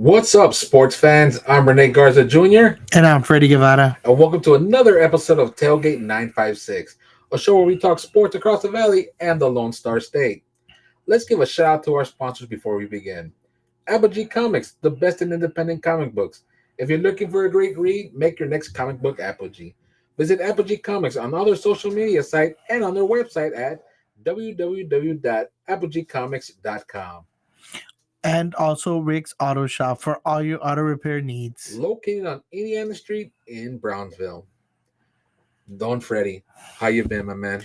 What's up, sports fans? I'm Rene Garza Jr., And I'm Freddie Guevara. and welcome to another episode of Tailgate 956, a show where we talk sports across the valley and the Lone Star State. Let's give a shout out to our sponsors before we begin. Apogee Comics, the best in independent comic books. If you're looking for a great read, make your next comic book Apogee. Visit Apogee Comics on all their social media sites and on their website at www.apogeecomics.com. And also Rick's Auto Shop for all your auto repair needs. Located on Indiana Street in Brownsville. Don Freddy, how you been, my man?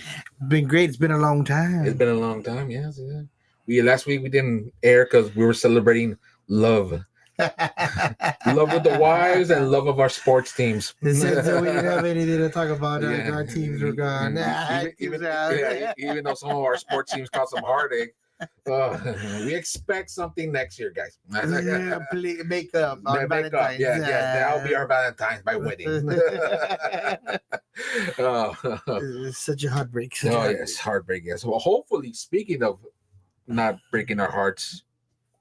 Been great. It's been a long time. It's been a long time, yes. Yeah. We last week we didn't air because we were celebrating love, love with the wives and love of our sports teams. Since we didn't have anything to talk about, our teams were gone. Even though some of our sports teams caused some heartache, we expect something next year, guys. Please make up on Make up. Valentine's. Yeah, that'll be our Valentine's by wedding. It's such a heartbreak. Yes, heartbreak. Yes. Well, hopefully, speaking of not breaking our hearts,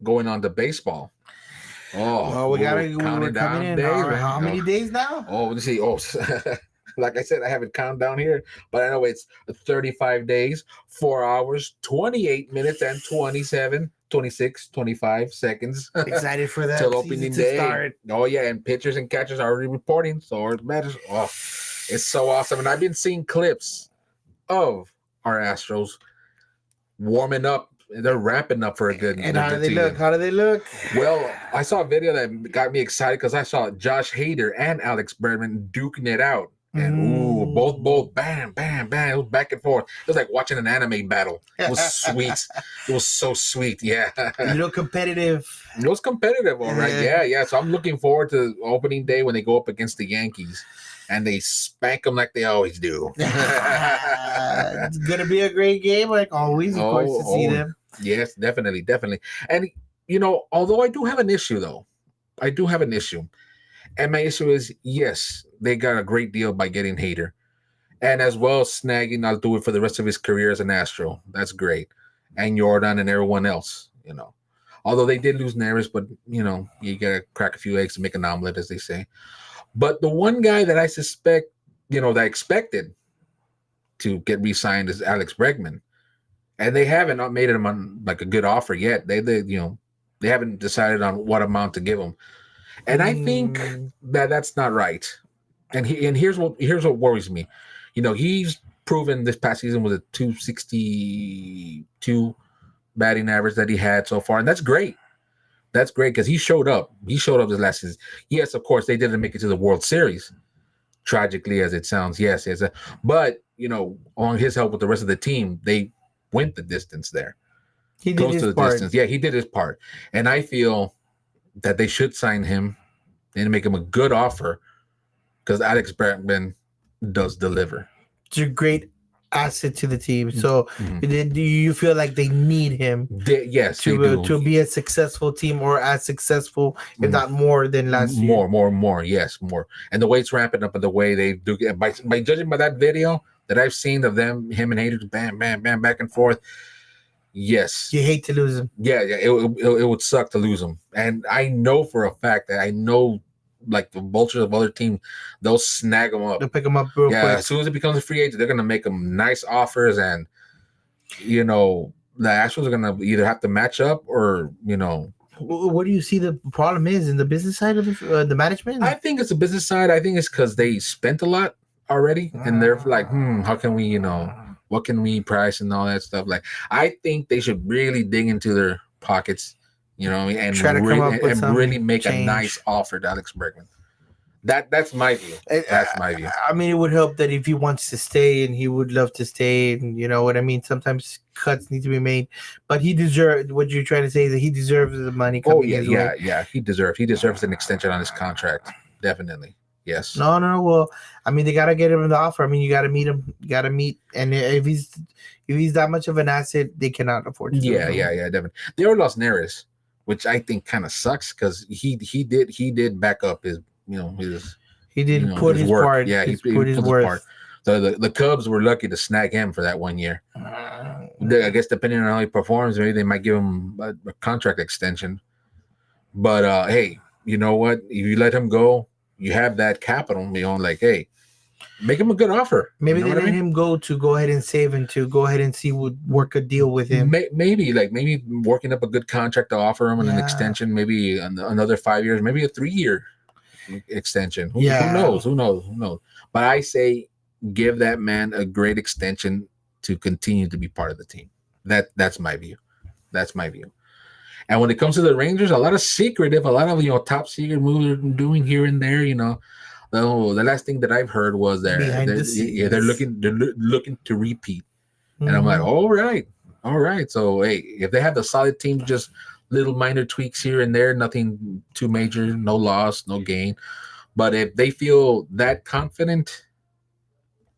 going on to baseball. Well, we're coming in. Days, How many days now? Let's see. Like I said, I haven't counted down here, but I know it's 35 days, 4 hours, 28 minutes, and 26, 25 seconds. Excited for that till opening day. Start. Oh yeah, and pitchers and catchers are already reporting. So it matters. Oh, it's so awesome, and I've been seeing clips of our Astros warming up. They're wrapping up for a good. And how do they look? How do they look? Well, I saw a video that got me excited because I saw Josh Hader and Alex Bergman duking it out. And both bam, bam, bam. It was back and forth. It was like watching an anime battle. It was sweet. It was so sweet. Yeah. Competitive. It was competitive, all right. Yeah. So I'm looking forward to opening day when they go up against the Yankees and they spank them like they always do. It's gonna be a great game, like always, of course, to see them. Yes, definitely. And although I do have an issue, and my issue is, yes, they got a great deal by getting Hader, and as well as snagging, I'll do it for the rest of his career as an Astro. That's great, and Jordan and everyone else. Although they did lose Neris, but you gotta crack a few eggs to make an omelet, as they say. But the one guy that I suspect, that I expected to get re-signed is Alex Bregman, and they haven't made him on like a good offer yet. They haven't decided on what amount to give him. And I think that's not right. And here's what worries me. He's proven this past season with a 262 batting average that he had so far, and that's great. That's great because he showed up. He showed up this last season. Yes, of course, they didn't make it to the World Series, tragically as it sounds. Yes. But on his help with the rest of the team, they went the distance there. He did his part. Distance. Yeah, he did his part, and I feel that they should sign him and make him a good offer because Alex Bregman does deliver. It's a great asset to the team. So do you feel like they need him? Yes, to be a successful team, or as successful, if not more than last year. More. Yes, more. And the way it's ramping up and the way they do it, by judging by that video that I've seen of him and Hader, bam, bam, bam, back and forth. Yes. You hate to lose him. Yeah. It would suck to lose him. And I know for a fact that like the vultures of other teams, they'll snag him up. They'll pick him up real quick. As soon as it becomes a free agent, they're going to make him nice offers. And, the Astros are going to either have to match up or, What do you see the problem is in the business side of the management? I think it's the business side. I think it's because they spent a lot already. And they're like, how can we, what can we price and all that stuff? Like, I think they should really dig into their pockets, and try to come up with really make change. a nice offer to Alex Bregman. That's my view. That's my view. I mean, it would help that if he wants to stay, and he would love to stay, and you know what I mean. Sometimes cuts need to be made, but he deserves. What you're trying to say is that he deserves the money. Yeah. He deserves an extension on his contract. Definitely. Yes. No. Well, I mean, they gotta get him the offer. I mean, you gotta meet him. You gotta meet, and if he's that much of an asset, they cannot afford to. Yeah, definitely. They already lost Neris, which I think kind of sucks because he did back up his he did put his work. part. Yeah, he put his part. So the Cubs were lucky to snag him for that 1 year. I guess depending on how he performs, maybe they might give him a contract extension. But hey, you know what? If you let him go, you have that capital. Like, hey, make him a good offer. Maybe You know they what I let mean? him go to go ahead and save and to go ahead and see would work a deal with him. Maybe working up a good contract to offer him and an Yeah. extension, maybe another 5 years, maybe a 3 year extension. Who Yeah. knows? Who knows? Who knows? But I say give that man a great extension to continue to be part of the team. That's my view. That's my view. And when it comes to the Rangers, a lot of secretive, a lot of top secret moves they're doing here and there. The last thing that I've heard was Behind the they're scenes. looking to repeat. And I'm like, Mhm. all right. So hey, if they have the solid team, just little minor tweaks here and there, nothing too major, no loss, no gain. But if they feel that confident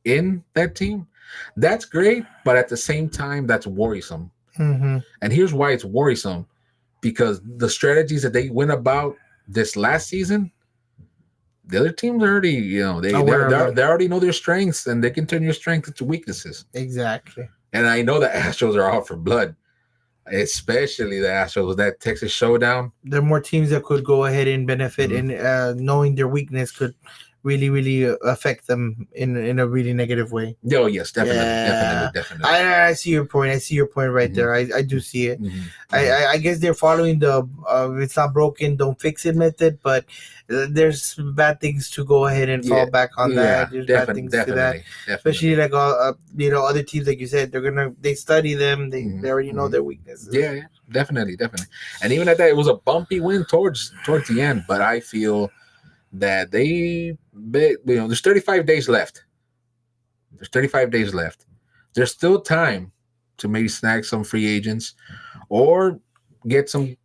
in that team, that's great. But at the same time, that's worrisome. Mhm. And here's why it's worrisome: because the strategies that they went about this last season, the other teams already, Aware of them. they already know their strengths, and they can turn your strengths into weaknesses. Exactly. And I know the Astros are out for blood, especially the Astros. That Texas showdown. There are more teams that could go ahead and benefit, Mhm. and knowing their weakness could really, really affect them in a really negative way. Oh yes, definitely, definitely, Yeah, definitely. I see your point. I see your point right Mhm. there. I do see it. Mhm. I guess they're following the if it's not broken, don't fix it method. But there's bad things to go ahead and fall Yeah, back on yeah, that. There's bad things to that, definitely, especially definitely. like other teams, like you said, they study them. Mhm. They already know Mhm. their weaknesses. Yeah, yeah, definitely, definitely. And even at that, it was a bumpy win towards the end. But I feel that there's 35 days left. There's 35 days left. There's still time to maybe snag some free agents or get some,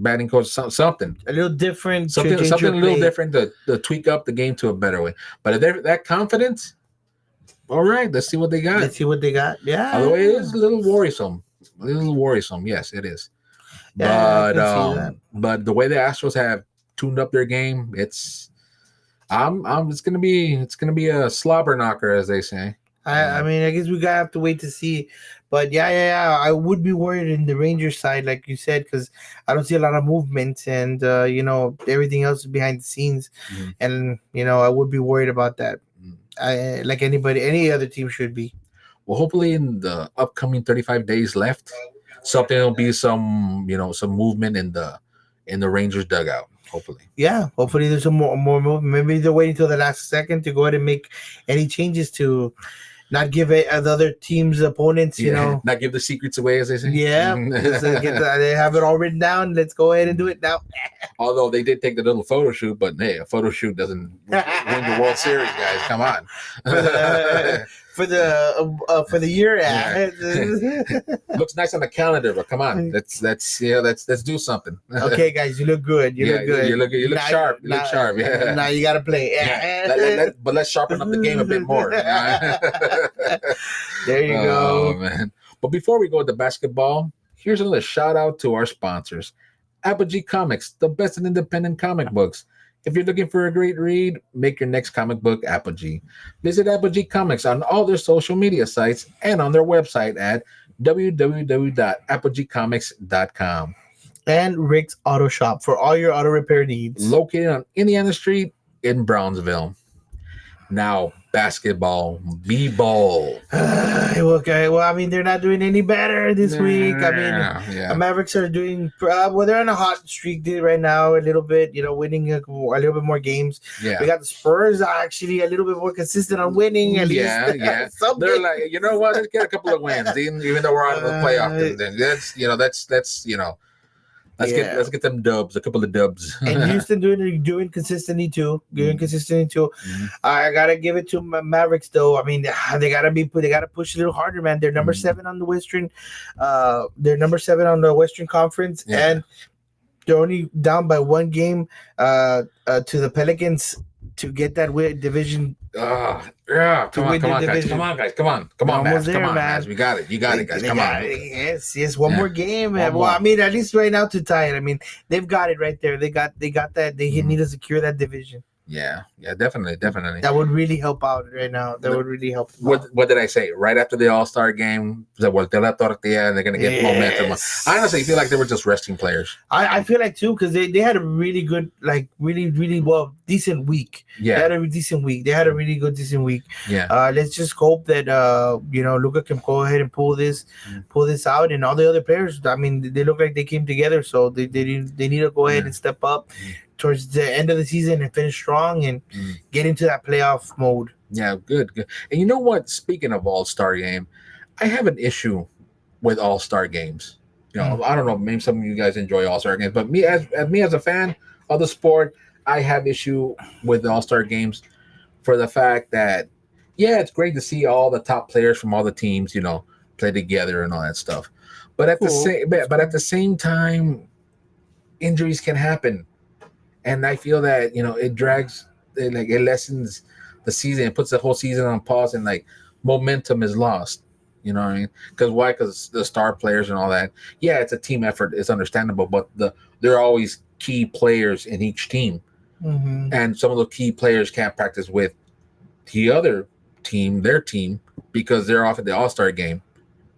batting coach, something, A little different to something, change something your a little play. different to tweak up the game to a better way. But if they're that confident, all right, let's see what they got. Let's see what they got. Although it Yeah, is a little worrisome, yes, it is. yeah, I But can see that. the way the Astros have tuned up their game, it's gonna be a slobber knocker, as they say. I mean, I guess we gotta have to wait to see. But yeah. I would be worried in the Rangers side, like you said, because I don't see a lot of movement, and everything else is behind the scenes, Mhm. and I would be worried about that. Mhm. I like any other team should be. Well, hopefully in the upcoming 35 days left, something will be some movement in the Rangers dugout. Hopefully, Yeah, hopefully there's some more movement. Maybe they're waiting till the last second to go ahead and make any changes to not give it the other team's opponents. yeah, not give the secrets away, as they say. Yeah, they have it all written down. Let's go ahead and do it now. Although they did take the little photo shoot, but hey, a photo shoot doesn't win the World Series, guys. Come on. for the for the year. Yeah. Looks nice on the calendar, but come on, let's do something. Okay, guys, you look good. You Yeah, look good. you look Now, sharp. You look now, sharp. Yeah. now you gotta play. Yeah. But let's sharpen up the game a bit more. There you Oh go. man. But before we go to basketball, here's another shout out to our sponsors. Apogee Comics, the best in independent comic books. If you're looking for a great read, make your next comic book Apogee. Visit Apogee Comics on all their social media sites and on their website at www.apogeecomics.com. And Rick's Auto Shop for all your auto repair needs. Located on Indiana Street in Brownsville. Now, basketball, B-ball. Okay, well, I mean, they're not doing any better this week. I mean, yeah. Mavericks are doing well. They're on a hot streak right now, a little bit. winning a little bit more games. Yeah. We got the Spurs actually a little bit more consistent on winning. At least, Yeah. Some They're games. like, you know what? Let's get a couple of wins, even though we're out of the playoff. Then let's get them dubs, a couple of dubs. And Houston doing consistently too. Mhm. I gotta give it to Mavericks though. I mean, they gotta push a little harder, man. They're number 7 on the Western. They're number 7 on the Western Conference, Yeah. and they're only down by 1 game to the Pelicans to get that division. Yeah, come on, guys. Come on, Almost Mavs. there, Come on, man. Mavs. We got it. You got it, guys. Come on. Yes, one Yeah. more game. One Well, more. I mean, at least right now to tie it. I mean, they've got it right there. They got that. They Mhm. need to secure that division. Yeah, definitely. That would really help out right now. That would really help them out. What did I say? Right after the All Star game, the voltea la tortilla, and they're gonna get momentum. I honestly feel like they were Yes. just resting players. I feel like too because they had a really good like really well decent week. They Yeah, had a decent week. They had a really good decent week. yeah, Let's just hope that Luca can go ahead and mm, pull this out, and all the other players. I mean, they look like they came together, so they need to go ahead yeah, and step up mm, towards the end of the season and finish strong and mm. get into that playoff mode. Yeah. Good. And you know what? Speaking of All Star game, I have an issue with All Star games. Mm. I don't know. Maybe some of you guys enjoy All Star games, but me as a fan of the sport, I have issue with the All Star games for the fact that yeah, it's great to see all the top players from all the teams, play together and all that stuff. But at the Cool. same but at the same time, injuries can happen, and I feel that it drags, it lessens the season, it puts the whole season on pause, and like momentum is lost. You know what I mean? Because why? Because the star players and all that. Yeah, it's a team effort. It's understandable, but there are always key players in each team, Hmm. and some of the key players can't practice with the other team, their team, because they're off at the All Star game.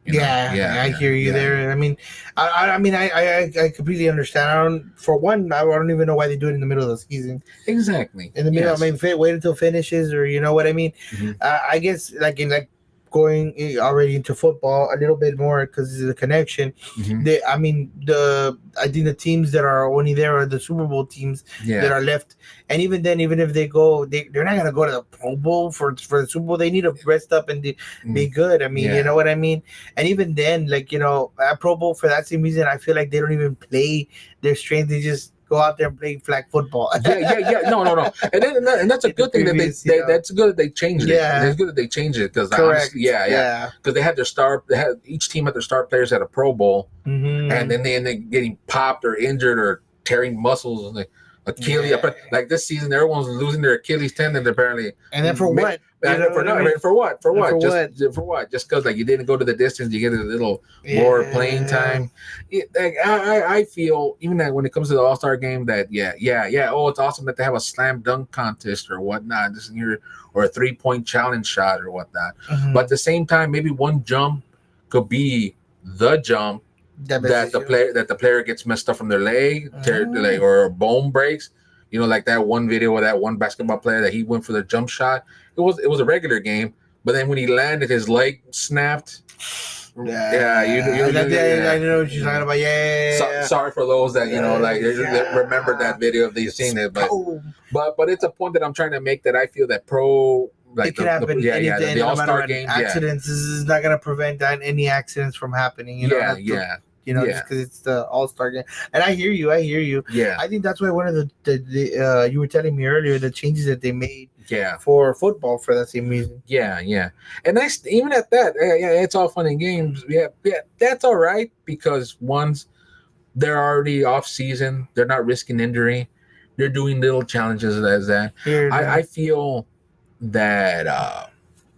Yeah, I hear you Yeah, there. I mean, I completely understand. For one, I don't even know why they do it in the middle of the season. exactly. In the middle, I Yes. mean, wait until finishes, or you know what I mean. Mhm. I guess like going already into football a little bit more because of the connection. Mhm. I think the teams that are only there are the Super Bowl teams that Yeah. are left, and even then, even if they go, they're not gonna go to the Pro Bowl for the Super Bowl. They need to rest up and be Mm. good. I mean, you Yeah. know what I mean. And even then, like at Pro Bowl for that same reason, I feel like they don't even play their strength. They just go out there and play flag football. Yeah. No. And that's a In the good thing that previous, that's good that they changed it. yeah, It's good that they changed it because correct. honestly, yeah, Yeah. because they had each team had their star players at a Pro Bowl, and Mm-hmm. then they end up getting popped or injured or tearing muscles and like Achilles. Yeah. Like this season, everyone's losing their Achilles tendon apparently. And then for Ma- what? You know for what I no, I mean? mean, for what? For And what? for Just what? for what? Just because like you didn't go to the distance, you get a little more playing Yeah. time. I feel even that when it comes to the All Star game, that yeah. Oh, it's awesome that they have a slam dunk contest or whatnot. This year or a 3-point challenge shot or whatnot. But Mm-hmm. at the same time, maybe one jump could be the jump That best issue. that the player gets messed up from their leg, tear the leg, Mm. or a bone breaks. Like that one video of that one basketball player that he went for the jump shot. It was a regular game, but then when he landed, his leg snapped. Yeah, I know what you're talking about. Yeah. Sorry for those that that remember Yeah. that video if they've seen it, but Boom. but it's a point that I'm trying to make that I feel that pro like It can happen anything, the no All matter Star what. games, Accidents is not gonna prevent any accidents from happening. yeah, Just because it's the All Star game. And I hear you. yeah, I think that's why one of the you were telling me earlier the changes that they made yeah. for football for that same reason. Yeah, and that's even at that. Yeah, it's all fun and games. Yeah, that's all right because once they're already off season, they're not risking injury. They're doing little challenges as that. Here, I feel that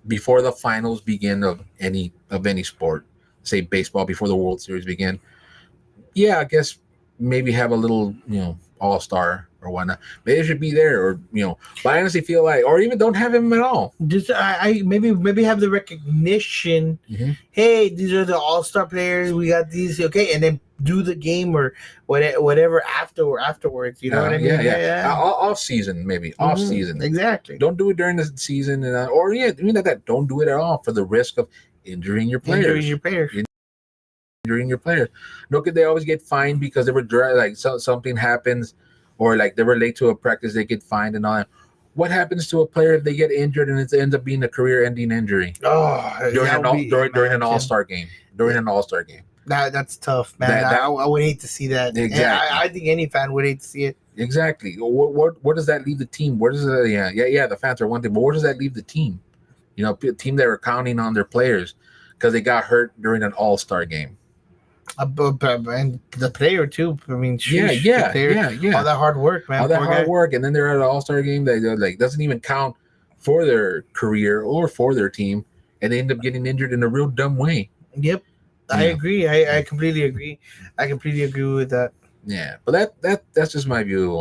before the finals begin of any sport, say baseball, before the World Series begin, yeah, I guess maybe have a little, all star or whatnot. Maybe it should be there, or But I honestly feel like, or even don't have him at all. just I maybe have the recognition. Mm-hmm. Hey, these are the All Star players. We got these. Okay, and then do the game or whatever afterwards. You know what I mean? Yeah. Off season, maybe off Mhm, season. exactly. Don't do it during the season, or even at that. Don't do it at all for the risk of injuring your players. Injuring your players. Injuring your players. Look, they always get fined because they were like something happens, or like they were late to a practice, they get fined and all that. What happens to a player if they get injured and it ends up being a career-ending injury Oh, during an All-Star game? During an All-Star game. That's tough, man. That- I would hate to see that. Exactly. I think any fan would hate to see it. Exactly. What does that leave the team? Where does it? Yeah. The fans are one thing, but where does that leave the team? A team that were counting on their players because they got hurt during an All-Star game. And the player too. I mean, Yeah. the player, all that hard work, man. All that Poor hard guy. work, and then they're at an All-Star game that like doesn't even count for their career or for their team, and they end up getting injured in a real dumb way. Yep, I Yeah. agree. I completely agree. I completely agree with that. Yeah, but that's just my view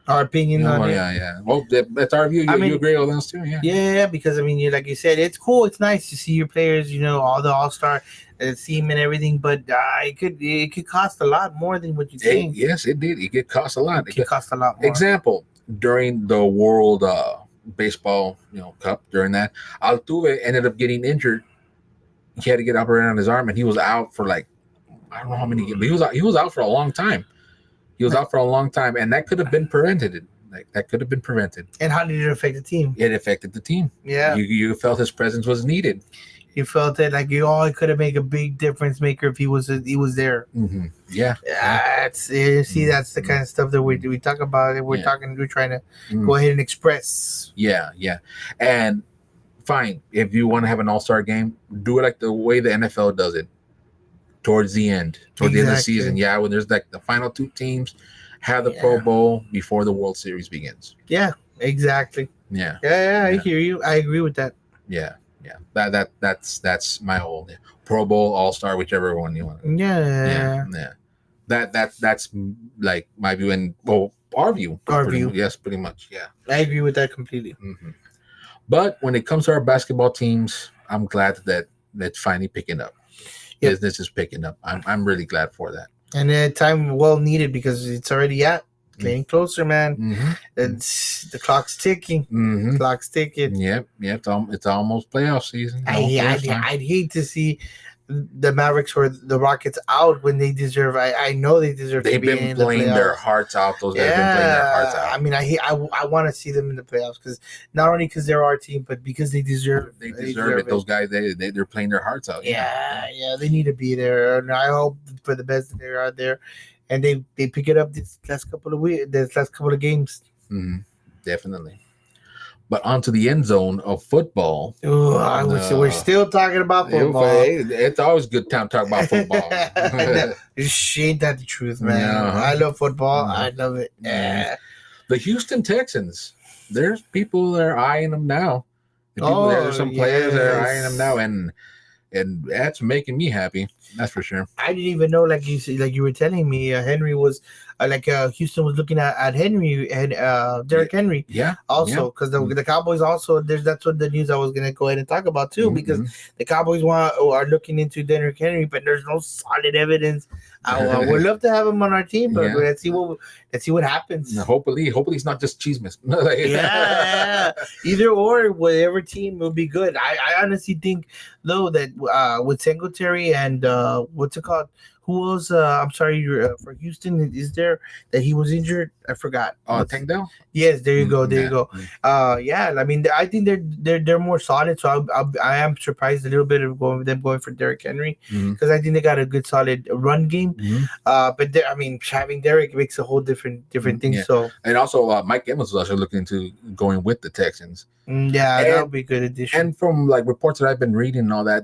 our opinion on it. Yeah. Well, that's our view. I You mean, agree with us too? Yeah. yeah, because I mean, like you said, it's cool. It's nice to see your players. All the all-star team and everything. But it could cost a lot more than what you think. Yes, it did. It could cost a lot. It could cost a lot more. Example, during the World Baseball Cup, during that, Altuve ended up getting injured. He had to get operated on his arm, and he was out for like I don't know how many games, but he was out for a long time. He was out for a long time, and that could have been prevented. That could have been prevented. And how did it affect the team? It affected the team. Yeah, you felt his presence was needed. You felt it like it could have made a big difference maker if he was there. Mm-hmm. Yeah. That's the kind of stuff that we talk about. And we're trying to go ahead and express. Yeah, and fine, if you want to have an all-star game, do it like the way the NFL does it. Towards the end of the season, when there's like the final two teams, have the Pro Bowl before the World Series begins. Yeah, exactly. Yeah. I hear you. I agree with that. Yeah. That's my whole Pro Bowl, All-Star, whichever one you want. Yeah. That's like my view and our view. Yes, pretty much. Yeah. I agree with that completely. Mm-hmm. But when it comes to our basketball teams, I'm glad that that's finally picking up. Yep. Business is picking up. I'm really glad for that. And time well needed because it's already getting closer, man. Mm-hmm. The clock's ticking. Mm-hmm. Clock's ticking. Yep. It's almost playoff season. I'd hate to see the Mavericks or the Rockets out when they deserve. I know they deserve. They've been playing their hearts out. Those guys have been playing their hearts out. I mean, I want to see them in the playoffs because not only because they're our team, but because they deserve. They deserve it. Those guys, they're playing their hearts out. Yeah, they need to be there, and I hope for the best that they're out there, and they pick it up this last couple of games. Mm-hmm. Definitely. But onto the end zone of football. Ooh, we're still talking about football. It's always a good time to talk about football. Ain't that the truth, man? Yeah. I love football. I love it. Yeah. The Houston Texans. There's people that are eyeing them now. There's some players that are eyeing them now, and that's making me happy. That's for sure. I didn't even know, like you were telling me, Henry was Houston was looking at Henry and Derrick Henry. Yeah. Also, because the Cowboys also that's what the news I was gonna go ahead and talk about too, because the Cowboys are looking into Derrick Henry, but there's no solid evidence. We'd love to have him on our team, but let's see what happens. Hopefully it's not just Cheesemas. Either or, whatever team will be good. I honestly think though that with Singletary and what's it called? Who else? I'm sorry, for Houston, is there that he was injured? I forgot. Tank Dell? Yes, there you go. There you go. I mean, I think they're more solid. So I am surprised a little bit of them going for Derrick Henry because I think they got a good solid run game. But having Derrick makes a whole different thing. Yeah. So and also Mike Evans was also looking into going with the Texans. That would be a good addition. And from like reports that I've been reading and all that,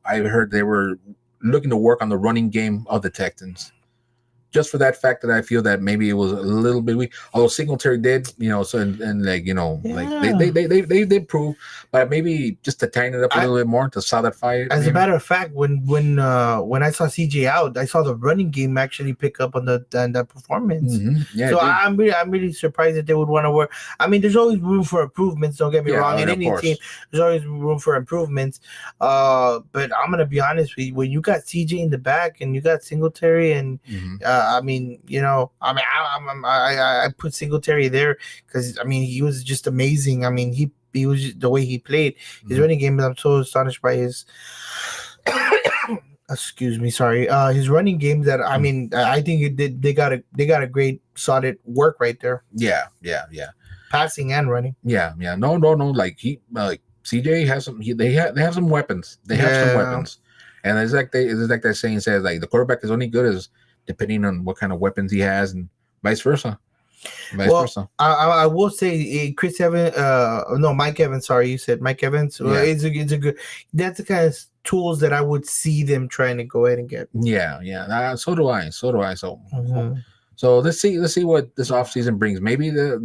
I heard they were looking to work on the running game of the Texans. Just for that fact that I feel that maybe it was a little bit weak. Although Singletary did, so and like they prove, but maybe just to tighten it up a little bit more to solidify it. As a matter of fact, when I saw CJ out, I saw the running game actually pick up on that performance. Yeah, so I'm really surprised that they would want to work. I mean, there's always room for improvements. Don't get me wrong. In any team, there's always room for improvements. But I'm gonna be honest with you. When you got CJ in the back and you got Singletary and I put Singletary there because he was just amazing. He was the way he played his running game. I'm so astonished by his. Excuse me, sorry. His running game that I think they got a great solid work right there. Yeah. Passing and running. Yeah. No. Like CJ has some. They have some weapons. They have some weapons, and it's like that saying says, like the quarterback is only good as depending on what kind of weapons he has, and vice versa. I will say Chris Evans. Mike Evans. Sorry, you said Mike Evans. Well, it's a good. That's the kind of tools that I would see them trying to go ahead and get. Yeah. So do I. So let's see what this offseason brings. Maybe those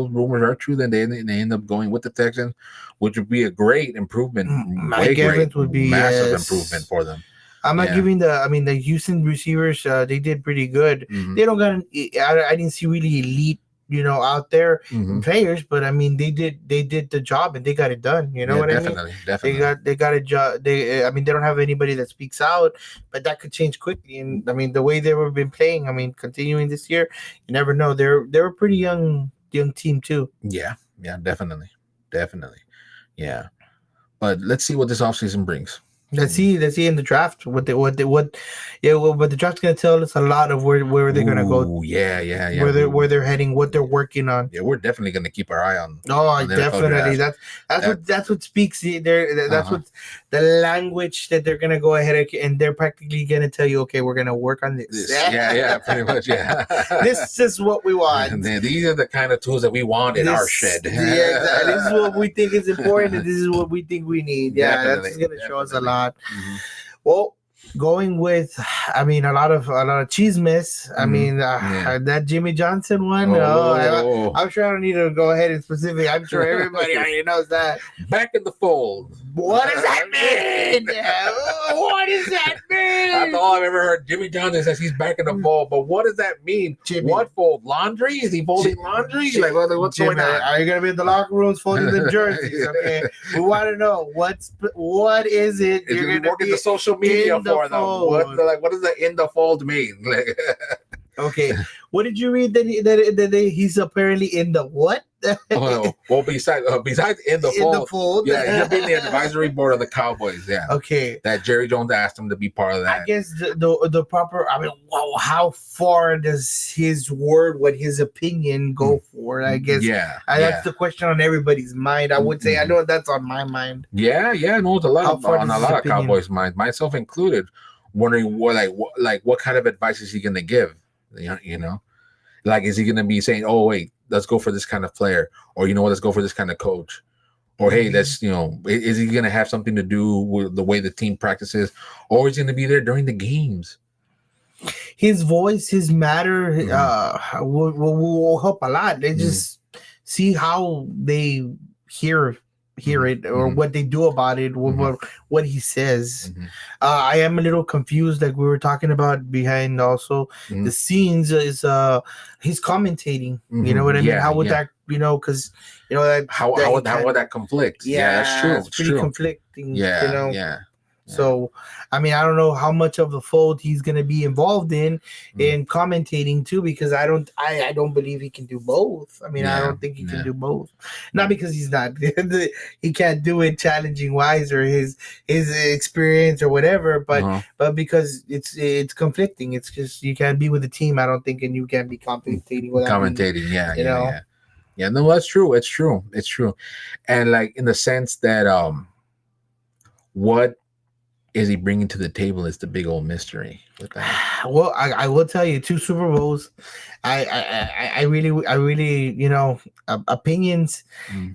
rumors are true. Then they end up going with the Texans, which would be a great improvement. Mike Evans would be massive improvement for them. I'm not giving the Houston receivers. They did pretty good. They don't got. I didn't see really elite out there players, but I mean they did the job and they got it done. You know what definitely, I mean? Definitely. They got a job. They don't have anybody that speaks out, but that could change quickly. And I mean the way they were been playing, I mean continuing this year, you never know. They're a pretty young team too. Yeah, definitely. Yeah, but let's see what this offseason brings. Let's see in the draft what the draft's gonna tell us a lot of where they're gonna go. Yeah. Where they're heading, what they're working on. Yeah, we're definitely gonna keep our eye on. Oh, definitely. That's what speaks there. That's what the language that they're gonna go ahead and they're practically gonna tell you, okay, we're gonna work on this. Yeah, pretty much. Yeah, this is what we want. And these are the kind of tools that we want in our shed. Yeah, exactly. This is what we think is important, and this is what we think we need. Yeah, that's gonna show us a lot. Well, going with, I mean, a lot of cheese miss. I mean, that Jimmy Johnson one. I'm sure I don't need to go ahead and specific. I'm sure everybody already knows that. Back in the fold. What does that mean? What does that mean? That's all I've ever heard. Jimmy Johnson says he's back in the fold, but what does that mean? Jimmy. What fold? Laundry? Is he folding laundry? Like what's Jimmy, going on? Are you gonna be in the locker rooms folding the jerseys? Okay, we want to know what is it? Is you're working the social media for them? What does the in the fold mean? Okay, what did you read that he's apparently in the what? Well, besides in the fold, yeah, he'll be in the advisory board of the Cowboys. Yeah, okay. That Jerry Jones asked him to be part of that. I guess the proper. I mean, how far does his word, what his opinion, go for? I guess. That's the question on everybody's mind. I would say I know that's on my mind. Yeah, no, it's on a lot of Cowboys' mind, myself included, wondering what kind of advice is he going to give? You know, like is he going to be saying, "Oh, wait, let's go for this kind of player," or you know what, let's go for this kind of coach, or hey, let's is he going to have something to do with the way the team practices, or is he going to be there during the games? His voice, his matter, will help a lot. They just see how they hear it or what they do about it, what he says. I am a little confused, like we were talking about behind also the scenes is he's commentating. You know what I mean? How would that, because that how would that conflict? Yeah, that's true. It's pretty conflicting. Yeah. So, I mean, I don't know how much of the fold he's going to be involved in commentating too, because I don't believe he can do both. I mean, I don't think he can do both. Not because he's not, he can't do it challenging wise or his experience or whatever, but because it's conflicting. It's just, you can't be with the team, I don't think, and you can't be commentating without Yeah, no, that's true. It's true. And like in the sense that what is he bringing to the table is the big old mystery with that. Well, I will tell you, 2 Super Bowls. I really, opinions.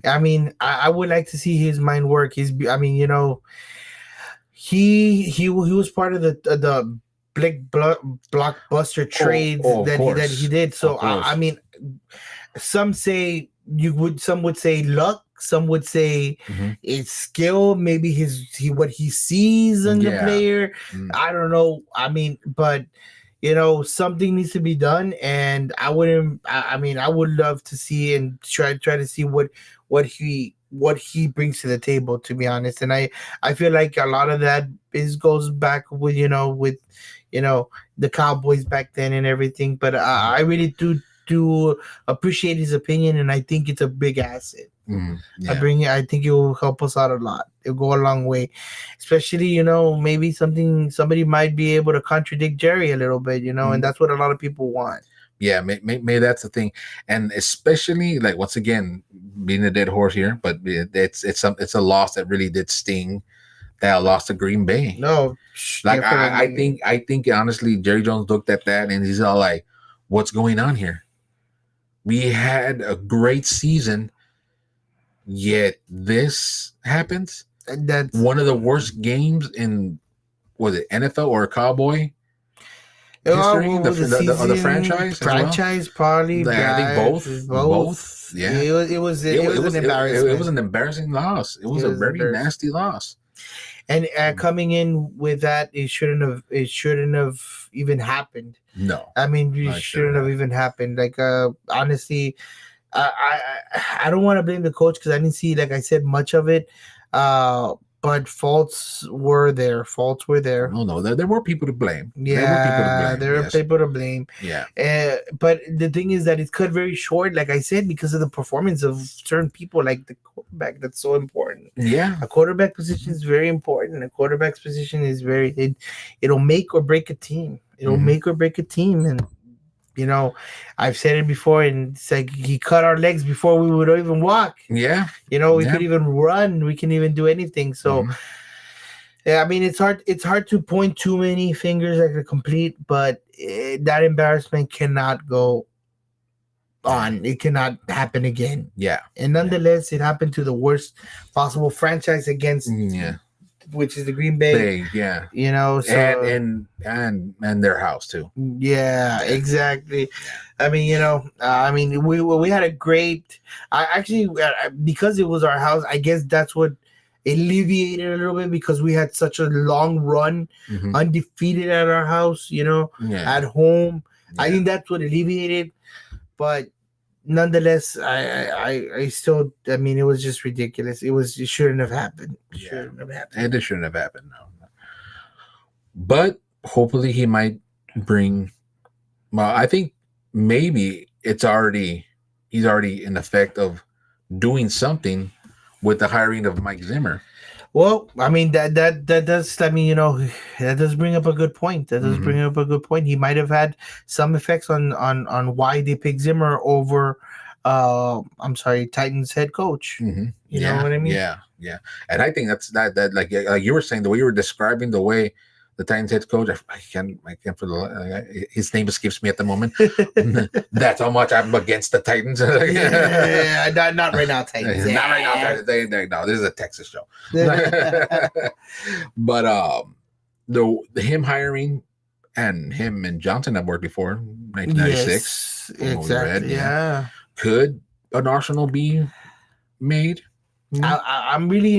I mean, I would like to see his mind work. He was part of the big blockbuster trades that he did. So I mean, some would say luck. Some would say it's skill, maybe what he sees in the player. I don't know. I mean, but something needs to be done, and I would love to see and try to see what he brings to the table, to be honest. And I feel like a lot of that goes back with the Cowboys back then and everything. But I really do appreciate his opinion, and I think it's a big asset. I think it will help us out a lot. It'll go a long way, especially maybe somebody might be able to contradict Jerry a little bit, and that's what a lot of people want. Yeah, maybe that's the thing, and especially like once again being a dead horse here, but it's a loss that really did sting. That lost to Green Bay. No, like I think honestly, Jerry Jones looked at that and he's all like, "What's going on here? We had a great season." Yet this happens. That's one of the worst games in NFL or Cowboy history of the franchise. Franchise, probably. I think both. Yeah, it was embarrassing. It was an embarrassing loss. It was a very nasty loss. And coming in with that, it shouldn't have even happened. No, I mean, it shouldn't have even happened. Like, honestly, I don't want to blame the coach because I didn't see, like I said, much of it. But faults were there. No, there were people to blame. Yeah, there were people to blame. Yeah. But the thing is that it's cut very short, like I said, because of the performance of certain people, like the quarterback. That's so important. Yeah. A quarterback position is very important. A quarterback's position is it'll make or break a team. It'll make or break a team. And, I've said it before, and it's like he cut our legs before we would even walk. Yeah. We could even run. We can even do anything. So, yeah, I mean, it's hard to point too many fingers at the complete, but that embarrassment cannot go on. It cannot happen again. Yeah. And nonetheless, it happened to the worst possible franchise against, which is the Green Bay. Yeah. So and their house too. Yeah, exactly. I mean, we had a great. Because it was our house, I guess that's what alleviated a little bit, because we had such a long run undefeated at our house, at home. I think that's what alleviated, but nonetheless, I still, I mean, it was just ridiculous. It shouldn't have happened. It shouldn't have happened. No. But hopefully he might bring, well, I think maybe he's already in effect of doing something with the hiring of Mike Zimmer. Well, I mean, that does, I mean, that does bring up a good point. He might have had some effects on why they picked Zimmer over Titans head coach. You know what I mean? Yeah. And I think that's that like you were saying, the way you were describing the way the Titans head coach, I can't for his name escapes me at the moment. That's how much I'm against the Titans. Not right now, Titans. Not right now. No, this is a Texas show. But him hiring and him and Johnson have worked before, 1996. Yes, exactly. Yeah. Could an Arsenal be made? I'm really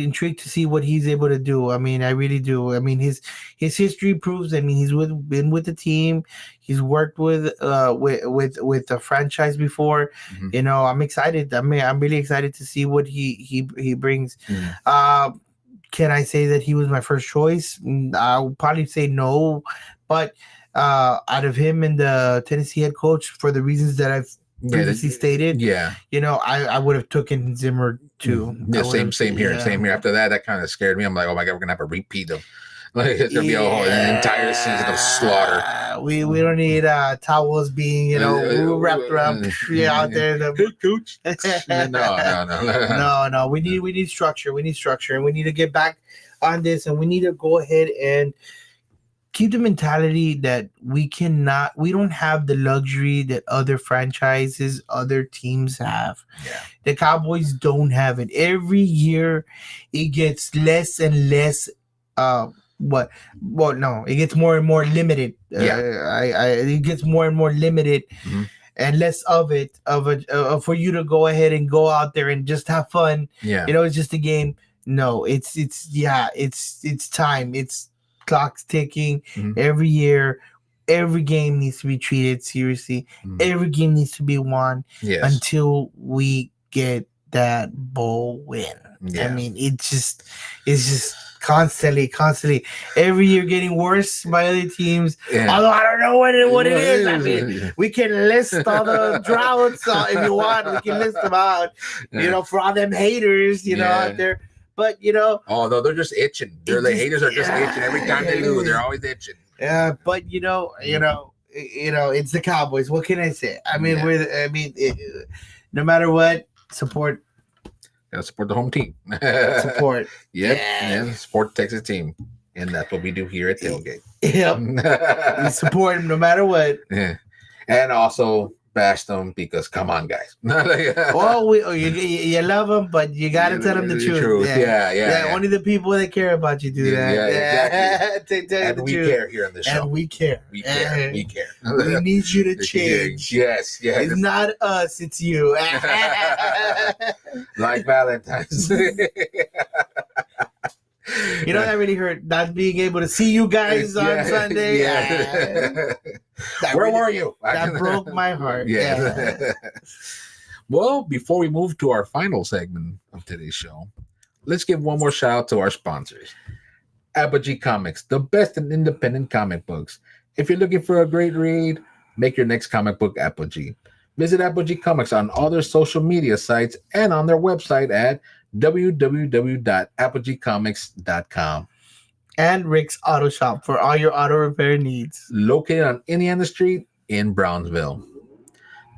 intrigued to see what he's able to do. I mean, I really do. I mean, his history proves. I mean, he's been with the team. He's worked with the franchise before. I'm excited. I mean, I'm really excited to see what he brings. Can I say that he was my first choice? I'll probably say no, but out of him and the Tennessee head coach, for the reasons that I've previously stated, I would have taken Zimmer too. Yeah, same here. After that kind of scared me. I'm like, oh my god, we're gonna have a repeat of, like, it's gonna be an entire season of slaughter. We don't need towels being wrapped around out there. Hey, coach. No. We need structure. And we need to get back on this, and we need to go ahead and keep the mentality that we don't have the luxury that other franchises, other teams have. Yeah. The Cowboys don't have it. Every year it gets less and less it gets more and more limited. It gets more and more limited, and less of it for you to go ahead and go out there and just have fun. It's just a game. No, it's time. It's clock's ticking. Every year, every game needs to be treated seriously. Every game needs to be won until we get that bowl win. I mean, it's just constantly every year getting worse by other teams. Although I don't know what it is. I mean, we can list all the droughts if you want. We can list them out, for all them haters, out there. But oh no, they're just itching. The haters are just itching every time they lose. They're always itching. Yeah, but it's the Cowboys. What can I say? I mean, no matter what, support. Gotta support the home team. Support. Support the Texas team, and that's what we do here at Tailgate. Yep. We support them no matter what. Yeah, and also bash them because come on, guys. You love them, but you gotta tell them the truth. Yeah. Only the people that care about you do that. Exactly. And we care here on the show. And we care. We care. We need you to change. Yes. It's not us, it's you. Like Valentine's. You know that really hurt, not being able to see you guys on Sunday. Yeah. Where were you? That broke my heart. Yeah. Well, before we move to our final segment of today's show, let's give one more shout out to our sponsors. Apogee Comics, the best in independent comic books. If you're looking for a great read, make your next comic book Apogee. Visit Apogee Comics on all their social media sites and on their website at www.apogeecomics.com. And Rick's Auto Shop for all your auto repair needs. Located on Indiana Street in Brownsville.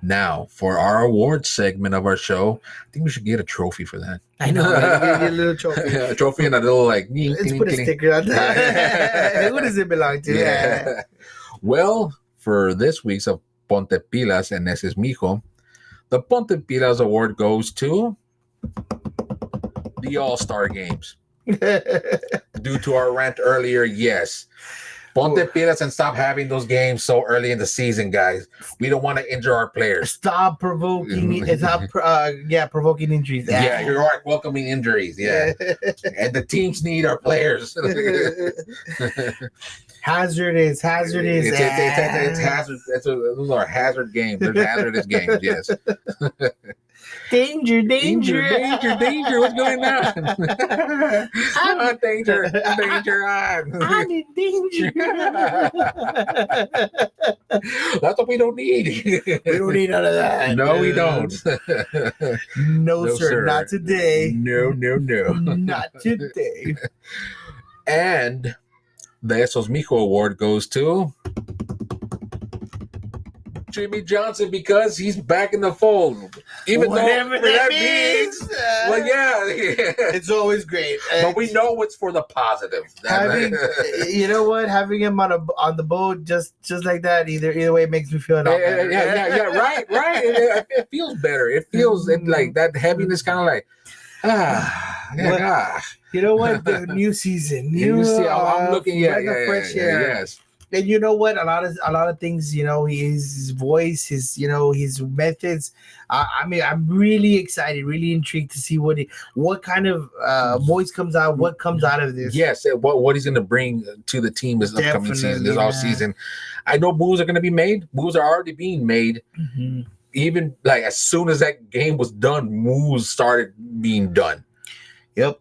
Now, for our awards segment of our show, I think we should get a trophy for that. I know. Get a little trophy. A trophy and a little like... Let's put a sticker on that. Who does it belong to? Yeah. Well, for this week's of Ponte Pilas and Ese es Mijo, the Ponte Pilas award goes to the All-Star Games. Due to our rant earlier, yes. Ponte Pilas and stop having those games so early in the season, guys. We don't want to injure our players. Stop provoking. Provoking injuries. Yeah, you're right. Welcoming injuries. Yeah. And the teams need our players. Hazardous. It's hazard. Those are hazard games. They're hazardous games. Yes. Danger. What's going on? Danger on. I'm in danger. That's what we don't need. We don't need none of that. No, we don't. No, sir. Not today. No. Not today. And the Esos Mijo award goes to Jimmy Johnson because he's back in the fold. Even whatever though that means. Well, yeah. It's always great. But we know it's for the positive. You know what? Having him on the boat just like that, either way makes me feel better. Yeah. Right. It feels better. It feels like that heaviness kind of like, You know what? The new season. I'm looking at fresh air. Yes. And you know what? A lot of things. His voice, his methods. I'm really excited, really intrigued to see what kind of voice comes out. What comes out of this? Yes. What he's going to bring to the team this upcoming season, this off season. I know moves are going to be made. Moves are already being made. Mm-hmm. Even like as soon as that game was done, moves started being done. Yep.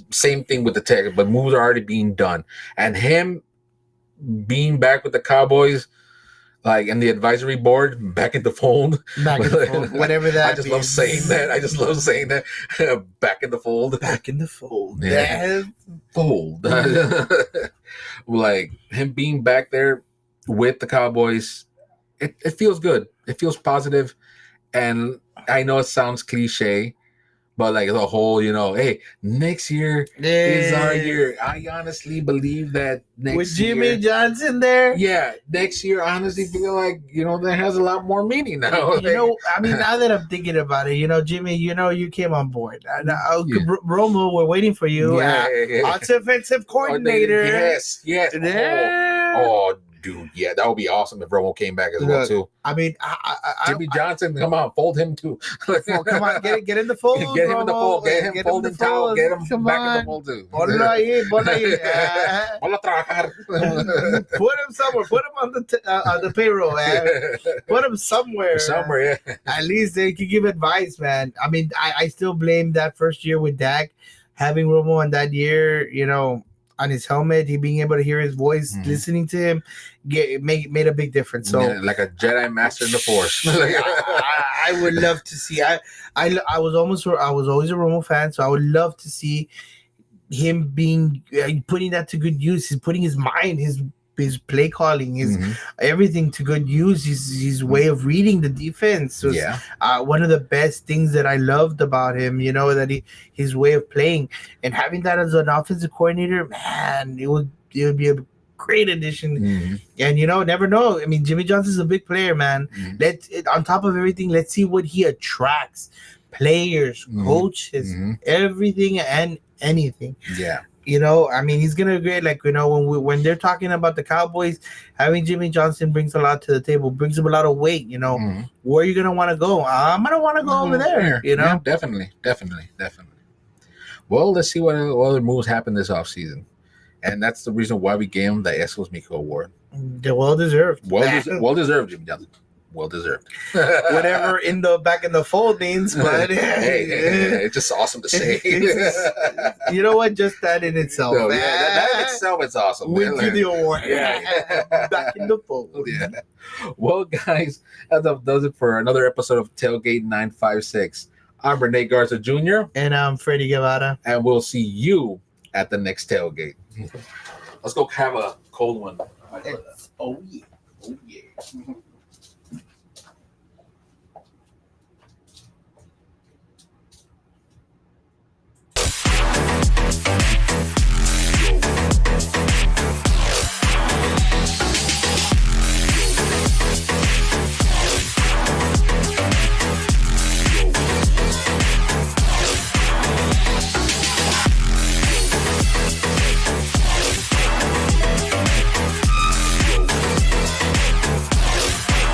Same thing with the tech, but moves are already being done, and him being back with the Cowboys, like in the advisory board, back in the fold. Whatever that. I just love saying that. Back in the fold. Back in the fold. Yeah. Fold. Like him being back there with the Cowboys, it feels good. It feels positive, and I know it sounds cliche. But like the whole, hey, next year is our year. I honestly believe that next year. With Jimmy Johnson there? Yeah, next year, I honestly feel like, that has a lot more meaning now. Now that I'm thinking about it, Jimmy, you came on board. Romo, we're waiting for you. Offensive coordinator. Yes. Oh, dude, yeah, that would be awesome if Romo came back as well too. Jimmy Johnson, come on, fold him too. Come on, get in the fold. Get him in the fold. Get him folding towel. Get him back in the fold too. Ponlo ahí. Put him somewhere. Put him on the payroll, man. Put him somewhere. Somewhere, yeah. At least they can give advice, man. I still blame that first year with Dak, having Romo on that year, on his helmet, he being able to hear his voice, listening to him, made a big difference. So like a Jedi master in the Force. I would love to see. I was always a Romo fan, so I would love to see him putting that to good use. He's putting his mind, his play calling, his everything to good use. His way of reading the defense was one of the best things that I loved about him. That his way of playing, and having that as an offensive coordinator, man, it would be a great addition. And never know. Jimmy Johnson's a big player, man. On top of everything, let's see what he attracts: players, coaches, everything and anything. Yeah. He's gonna agree. Like, when they're talking about the Cowboys, having Jimmy Johnson brings a lot to the table, brings him a lot of weight. Where are you gonna want to go? I'm gonna want to go over there. Yeah, definitely. Well, let's see what other moves happen this offseason. And that's the reason why we gave him the Escos Miko Award. They're well deserved. Well deserved, Jimmy Johnson. Well deserved. Whatever back in the fold means, but hey, it's just awesome to say. You know what? Just that in itself. So, that in itself is awesome. Wins you the award. Yeah. Back in the fold. Yeah. Well, guys, that does it for another episode of Tailgate 956. I'm Rene Garza Jr. And I'm Freddie Guevara. And we'll see you at the next tailgate. Let's go have a cold one. Oh, yeah.